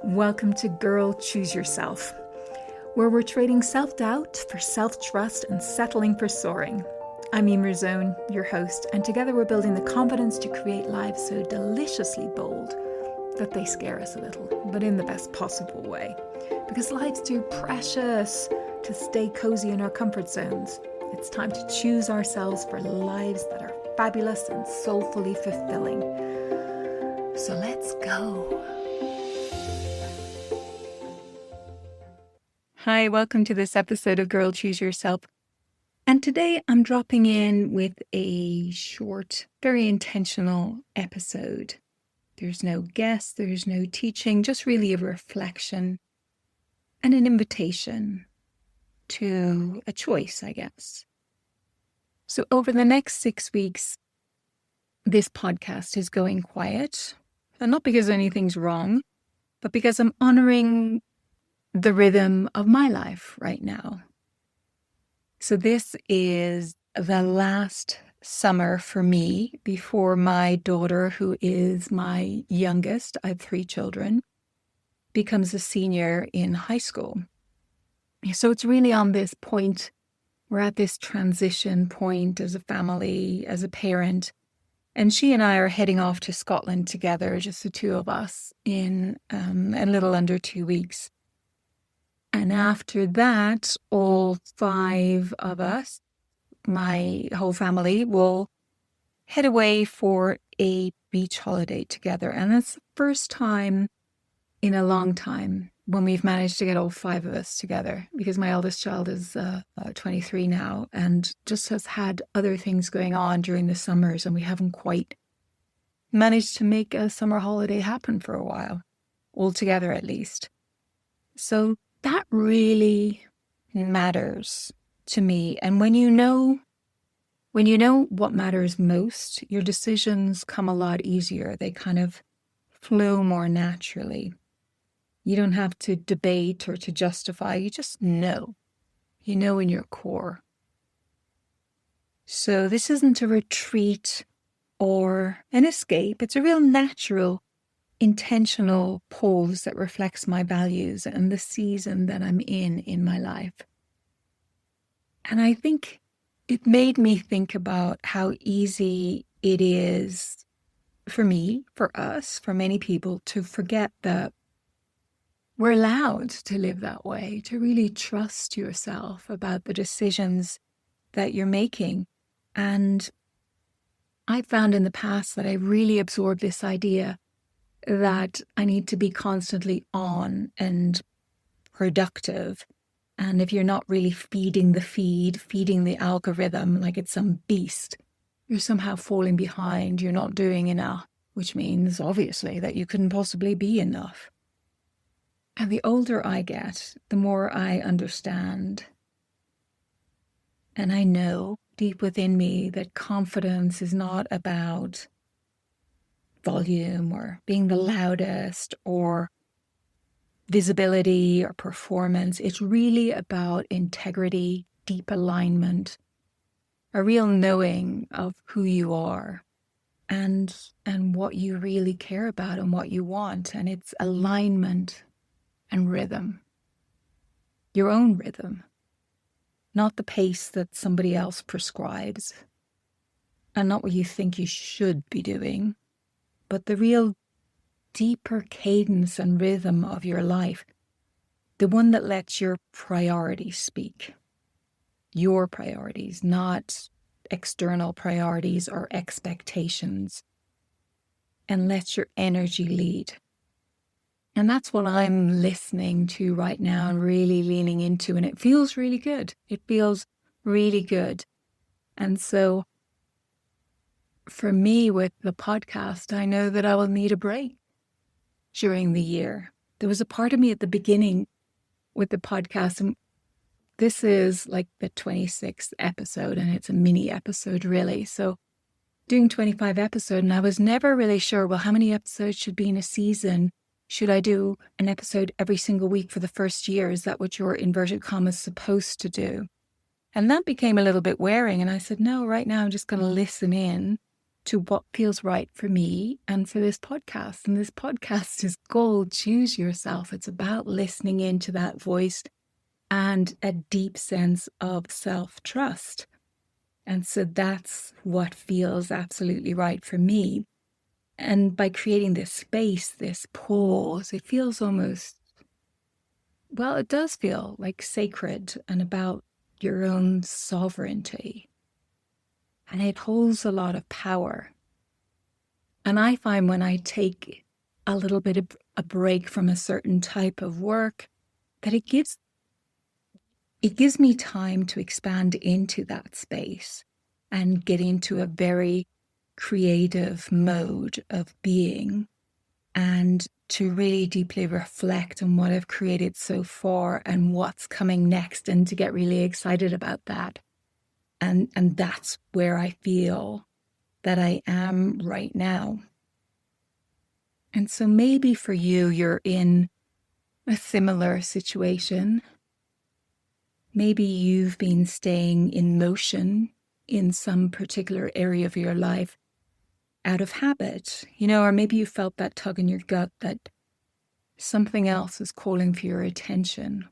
Welcome to Girl Choose Yourself, where we're trading self-doubt for self-trust and settling for soaring. I'm Emer Zone, your host, and together we're building the confidence to create lives so deliciously bold that they scare us a little, but in the best possible way. Because life's too precious to stay cozy in our comfort zones. It's time to choose ourselves for lives that are fabulous and soulfully fulfilling. So let's go. Hi, welcome to this episode of Girl Choose Yourself. And today I'm dropping in with a short, very intentional episode. There's no guest, there's no teaching, just really a reflection and an invitation to a choice, I guess. So over the next 6 weeks, this podcast is going quiet. And not because anything's wrong, but because I'm honoring the rhythm of my life right now. So this is the last summer for me before my daughter, who is my youngest, I have 3 children, becomes a senior in high school. So it's really on this point, we're at this transition point as a family, as a parent, and she and I are heading off to Scotland together, just the two of us, in a little under 2 weeks. And after that, all 5 of us, my whole family, will head away for a beach holiday together. And that's the first time in a long time when we've managed to get all 5 of us together, because my eldest child is 23 now and just has had other things going on during the summers, and we haven't quite managed to make a summer holiday happen for a while, all together at least. So that really matters to me. And when you know what matters most, your decisions come a lot easier. They kind of flow more naturally. You don't have to debate or to justify. You just know. You know in your core. So this isn't a retreat or an escape. It's a real natural, intentional pause that reflects my values and the season that I'm in my life. And I think it made me think about how easy it is for me, for us, for many people to forget that we're allowed to live that way, to really trust yourself about the decisions that you're making. And I found in the past that I really absorbed this idea that I need to be constantly on and productive. And if you're not really feeding the algorithm like it's some beast, you're somehow falling behind, you're not doing enough, which means obviously that you couldn't possibly be enough. And the older I get, the more I understand. And I know deep within me that confidence is not about volume or being the loudest or visibility or performance. It's really about integrity, deep alignment, a real knowing of who you are and what you really care about and what you want. And it's alignment and rhythm, your own rhythm, not the pace that somebody else prescribes and not what you think you should be doing, but the real deeper cadence and rhythm of your life, the one that lets your priorities speak, your priorities, not external priorities or expectations, and lets your energy lead. And that's what I'm listening to right now and really leaning into, and it feels really good. It feels really good. And so for me with the podcast, I know that I will need a break during the year. There was a part of me at the beginning with the podcast, and this is like the 26th episode, and it's a mini episode really. So doing 25 episodes, and I was never really sure, well, how many episodes should be in a season? Should I do an episode every single week for the first year? Is that what your inverted commas supposed to do? And that became a little bit wearing. And I said, no, right now I'm just going to listen in to what feels right for me and for this podcast. And this podcast is called Choose Yourself. It's about listening into that voice and a deep sense of self-trust. And so that's what feels absolutely right for me. And by creating this space, this pause, it feels almost, well, it does feel like sacred and about your own sovereignty. And it holds a lot of power. And I find when I take a little bit of a break from a certain type of work, that it gives me time to expand into that space and get into a very creative mode of being, and to really deeply reflect on what I've created so far and what's coming next, and to get really excited about that. And that's where I feel that I am right now. And so maybe for you, you're in a similar situation. Maybe you've been staying in motion in some particular area of your life out of habit, or maybe you felt that tug in your gut that something else is calling for your attention.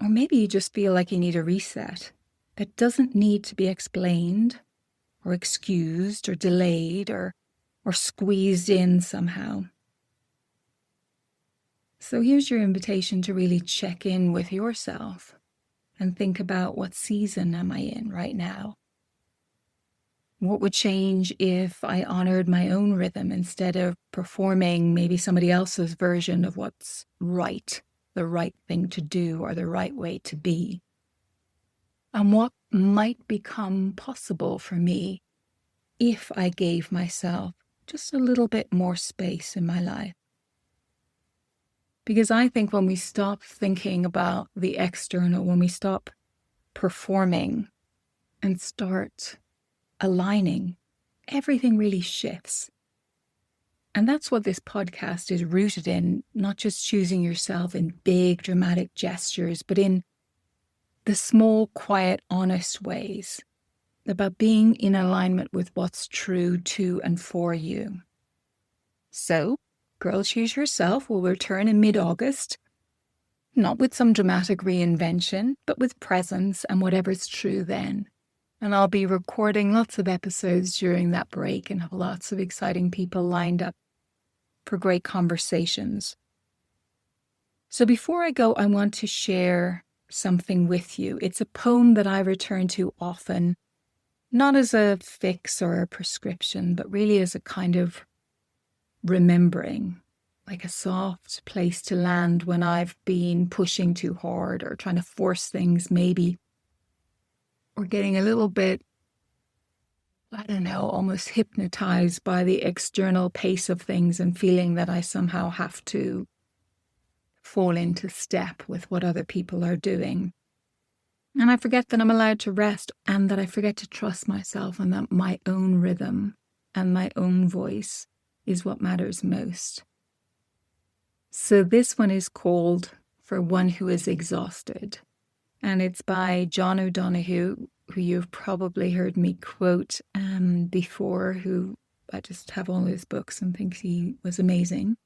Or maybe you just feel like you need a reset that doesn't need to be explained or excused or delayed or squeezed in somehow. So here's your invitation to really check in with yourself and think about, what season am I in right now? What would change if I honored my own rhythm instead of performing maybe somebody else's version of what's right, the right thing to do, or the right way to be? And what might become possible for me if I gave myself just a little bit more space in my life? Because I think when we stop thinking about the external, when we stop performing and start aligning, everything really shifts. And that's what this podcast is rooted in, not just choosing yourself in big dramatic gestures, but in the small, quiet, honest ways, about being in alignment with what's true to and for you. So, Girl Choose Yourself will return in mid-August, not with some dramatic reinvention, but with presence and whatever's true then. And I'll be recording lots of episodes during that break and have lots of exciting people lined up for great conversations. So before I go, I want to share something with you. It's a poem that I return to often, not as a fix or a prescription, but really as a kind of remembering, like a soft place to land when I've been pushing too hard or trying to force things maybe, or getting a little bit, I don't know, almost hypnotized by the external pace of things and feeling that I somehow have to fall into step with what other people are doing. And I forget that I'm allowed to rest, and that I forget to trust myself, and that my own rhythm and my own voice is what matters most. So this one is called For One Who Is Exhausted, and it's by John O'Donoghue, who you've probably heard me quote before, who I just have all his books and think he was amazing.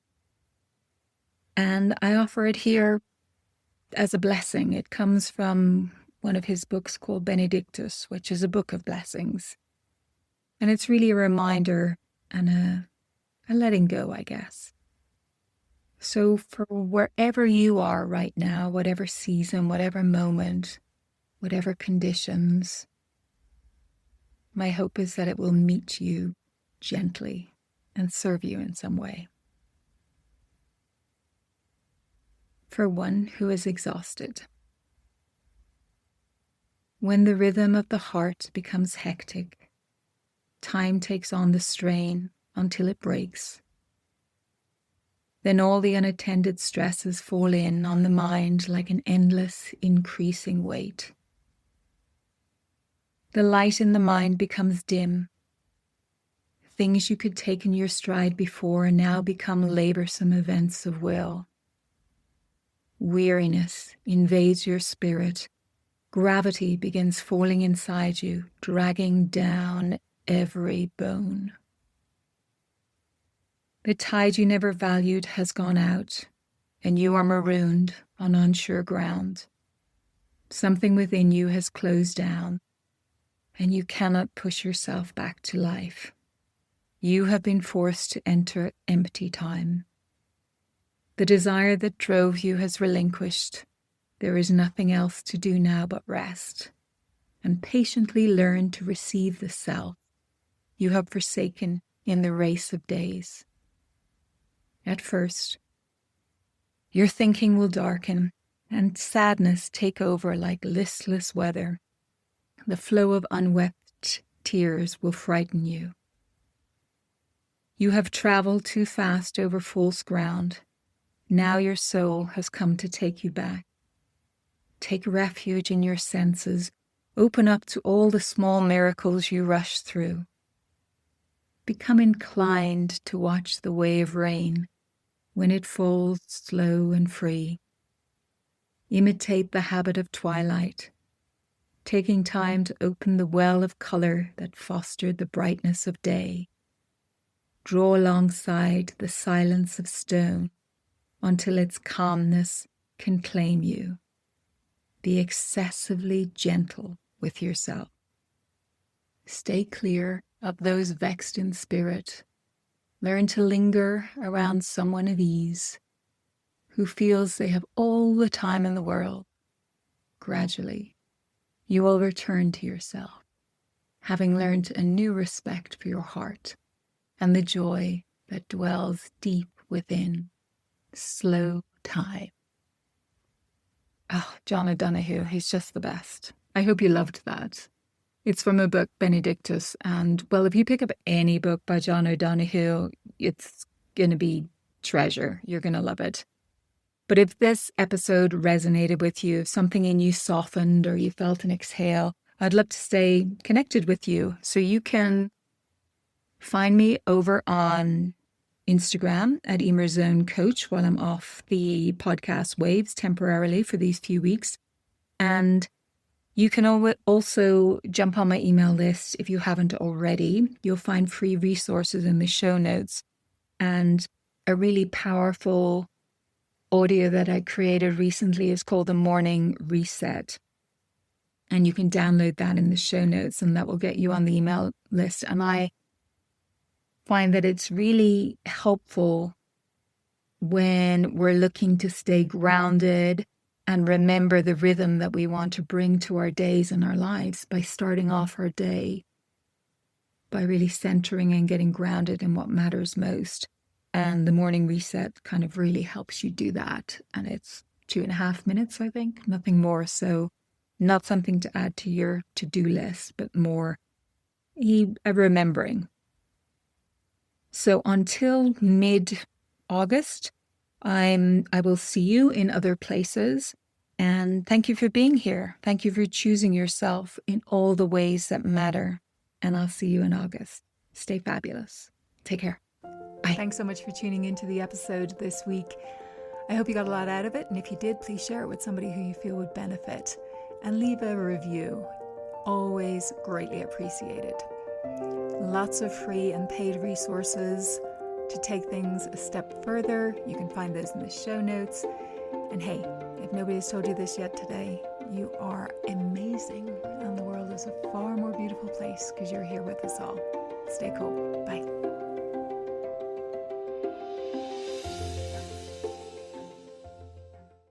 And I offer it here as a blessing. It comes from one of his books called Benedictus, which is a book of blessings. And it's really a reminder and a letting go, I guess. So for wherever you are right now, whatever season, whatever moment, whatever conditions, my hope is that it will meet you gently and serve you in some way. For one who is exhausted. When the rhythm of the heart becomes hectic, time takes on the strain until it breaks. Then all the unattended stresses fall in on the mind like an endless, increasing weight. The light in the mind becomes dim. Things you could take in your stride before now become laborsome events of will. Weariness invades your spirit. Gravity begins falling inside you, dragging down every bone. The tide you never valued has gone out, and you are marooned on unsure ground. Something within you has closed down, and you cannot push yourself back to life. You have been forced to enter empty time. The desire that drove you has relinquished. There is nothing else to do now but rest and patiently learn to receive the self you have forsaken in the race of days. At first, your thinking will darken and sadness take over like listless weather. The flow of unwept tears will frighten you. You have traveled too fast over false ground. Now your soul has come to take you back. Take refuge in your senses. Open up to all the small miracles you rush through. Become inclined to watch the wave rain when it falls slow and free. Imitate the habit of twilight, taking time to open the well of color that fostered the brightness of day. Draw alongside the silence of stone until its calmness can claim you. Be excessively gentle with yourself. Stay clear of those vexed in spirit. Learn to linger around someone of ease who feels they have all the time in the world. Gradually, you will return to yourself, having learned a new respect for your heart and the joy that dwells deep within. Slow time. Oh, John O'Donoghue, he's just the best. I hope you loved that. It's from a book, Benedictus, and well, if you pick up any book by John O'Donoghue, it's going to be treasure. You're going to love it. But if this episode resonated with you, if something in you softened or you felt an exhale, I'd love to stay connected with you. So you can find me over on Instagram at Emerzone Coach while I'm off the podcast waves temporarily for these few weeks. And you can also jump on my email list if you haven't already. You'll find free resources in the show notes and a really powerful audio that I created recently is called The Morning Reset. And you can download that in the show notes and that will get you on the email list. And I find that it's really helpful when we're looking to stay grounded and remember the rhythm that we want to bring to our days and our lives by starting off our day by really centering and getting grounded in what matters most. And the morning reset kind of really helps you do that. And it's 2.5 minutes, I think, nothing more. So not something to add to your to-do list, but more a remembering. So until mid-August, I will see you in other places. And thank you for being here. Thank you for choosing yourself in all the ways that matter. And I'll see you in August. Stay fabulous. Take care. Bye. Thanks so much for tuning into the episode this week. I hope you got a lot out of it. And if you did, please share it with somebody who you feel would benefit. And leave a review. Always greatly appreciated. Lots of free and paid resources to take things a step further. You can find those in the show notes. And hey, if nobody's told you this yet today, you are amazing. And the world is a far more beautiful place because you're here with us all. Stay cool. Bye.